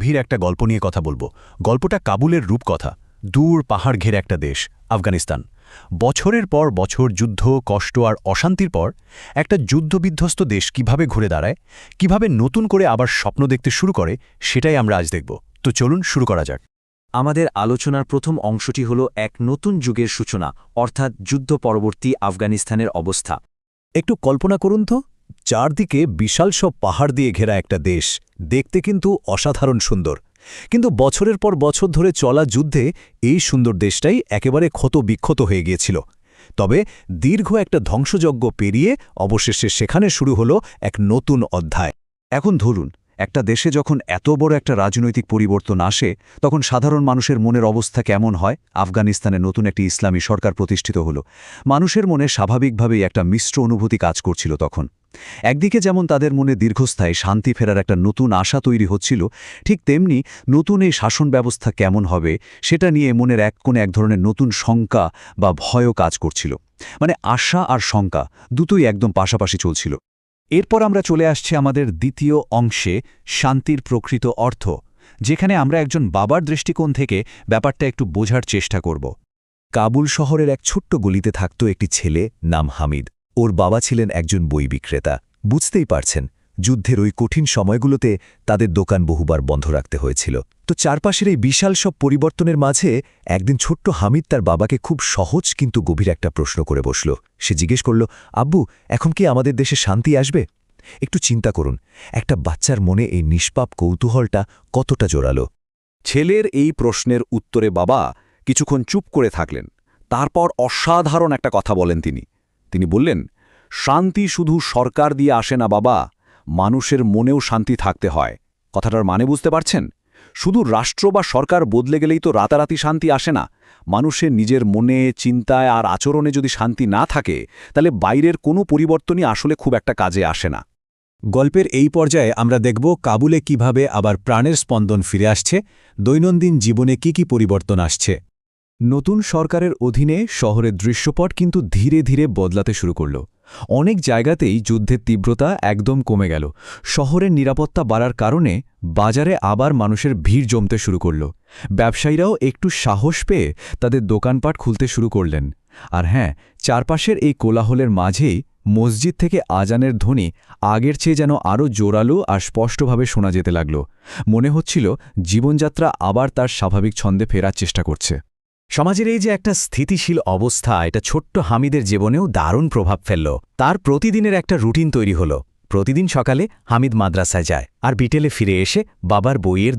গভীর একটা গল্প নিয়ে কথা বলবো। গল্পটা কাবুলের রূপকথা। দূর পাহাড় ঘেরে একটা দেশ, আফগানিস্তান। বছরের পর বছর যুদ্ধ, কষ্ট আর অশান্তির পর একটা যুদ্ধবিধ্বস্ত দেশ কিভাবে ঘুরে দাঁড়ায়, কিভাবে নতুন করে আবার স্বপ্ন দেখতে শুরু করে, সেটাই আমরা আজ দেখব। তো চলুন শুরু করা যাক। আমাদের আলোচনার প্রথম অংশটি হল এক নতুন যুগের সূচনা, অর্থাৎ যুদ্ধ পরবর্তী আফগানিস্তানের অবস্থা। একটু কল্পনা করুন তো, চারদিকে বিশাল সব পাহাড় দিয়ে ঘেরা একটা দেশ, দেখতে কিন্তু অসাধারণ সুন্দর। কিন্তু বছরের পর বছর ধরে চলা যুদ্ধে এই সুন্দর দেশটাই একেবারে ক্ষত-বিক্ষত হয়ে গিয়েছিল। তবে দীর্ঘ একটা ধ্বংসযজ্ঞ পেরিয়ে অবশেষে সেখানে শুরু হলো এক নতুন অধ্যায়। এখন ধরুন, একটা দেশে যখন এত বড় একটা রাজনৈতিক পরিবর্তন আসে, তখন সাধারণ মানুষের মনের অবস্থা কেমন হয়? আফগানিস্তানে নতুন একটি ইসলামী সরকার প্রতিষ্ঠিত হলো। মানুষের মনে স্বাভাবিকভাবেই একটা মিশ্র অনুভূতি কাজ করছিল তখন। একদিকে যেমন তাদের মনে দীর্ঘস্থায়ী শান্তি ফেরার একটা নতুন আশা তৈরি হচ্ছিল, ঠিক তেমনি নতুন এই শাসন ব্যবস্থা কেমন হবে সেটা নিয়ে মনের এক কোণে এক ধরনের নতুন শঙ্কা বা ভয়ও কাজ করছিল। মানে আশা আর শঙ্কা দুটোই একদম পাশাপাশি চলছিল। এরপর আমরা চলে আসছি আমাদের দ্বিতীয় অংশে, শান্তির প্রকৃত অর্থ, যেখানে আমরা একজন বাবার দৃষ্টিকোণ থেকে ব্যাপারটা একটু বোঝার চেষ্টা করব। কাবুল শহরের এক ছোট্ট গলিতে থাকত একটি ছেলে, নাম হামিদ। ওর বাবা ছিলেন একজন বই বিক্রেতা। বুঝতেই পারছেন, যুদ্ধের ওই কঠিন সময়গুলোতে তাদের দোকান বহুবার বন্ধ রাখতে হয়েছিল। তো চারপাশের এই বিশাল সব পরিবর্তনের মাঝে একদিন ছোট্ট হামিদ তার বাবাকে খুব সহজ কিন্তু গভীর একটা প্রশ্ন করে বসল। সে জিজ্ঞেস করল, আব্বু, এখন কি আমাদের দেশে শান্তি আসবে? একটু চিন্তা করুন, একটা বাচ্চার মনে এই নিষ্পাপ কৌতূহলটা কতটা জোরালো। ছেলের এই প্রশ্নের উত্তরে বাবা কিছুক্ষণ চুপ করে থাকলেন। তারপর অসাধারণ একটা কথা বলেন তিনি বললেন, শান্তি শুধু সরকার দিয়ে আসে না বাবা, মানুষের মনেও শান্তি থাকতে হয়। কথাটার মানে বুঝতে পারছেন? শুধু রাষ্ট্র বা সরকার বদলে গেলেই তো রাতারাতি শান্তি আসে না। মানুষের নিজের মনে, চিন্তায় আর আচরণে যদি শান্তি না থাকে, তাহলে বাইরের কোনো পরিবর্তনই আসলে খুব একটা কাজে আসে না। গল্পের এই পর্যায়ে আমরা দেখব কাবুলে কিভাবে আবার প্রাণের স্পন্দন ফিরে আসছে, দৈনন্দিন জীবনে কি পরিবর্তন আসছে। নতুন সরকারের অধীনে শহরের দৃশ্যপট কিন্তু ধীরে ধীরে বদলাতে শুরু করল। অনেক জায়গাতেই যুদ্ধের তীব্রতা একদম কমে গেল। শহরের নিরাপত্তা বাড়ার কারণে বাজারে আবার মানুষের ভিড় জমতে শুরু করল। ব্যবসায়ীরাও একটু সাহস পেয়ে তাদের দোকানপাট খুলতে শুরু করলেন। আর হ্যাঁ, চারপাশের এই কোলাহলের মাঝেই মসজিদ থেকে আজানের ধ্বনি আগের চেয়ে যেন আরও জোরালো আর স্পষ্টভাবে শোনা যেতে লাগল। মনে হচ্ছিল জীবনযাত্রা আবার তার স্বাভাবিক ছন্দে ফেরার চেষ্টা করছে। সমাজের এই যে একটা স্থিতিশীল অবস্থা, এটা ছোট্ট হামিদের জীবনেও দারুণ প্রভাব ফেলল। তার প্রতিদিনের একটা রুটিন তৈরি হলো। প্রতিদিন সকালে হামিদ মাদ্রাসায় যায় আর বিকেলে ফিরে এসে বাবার বইয়ের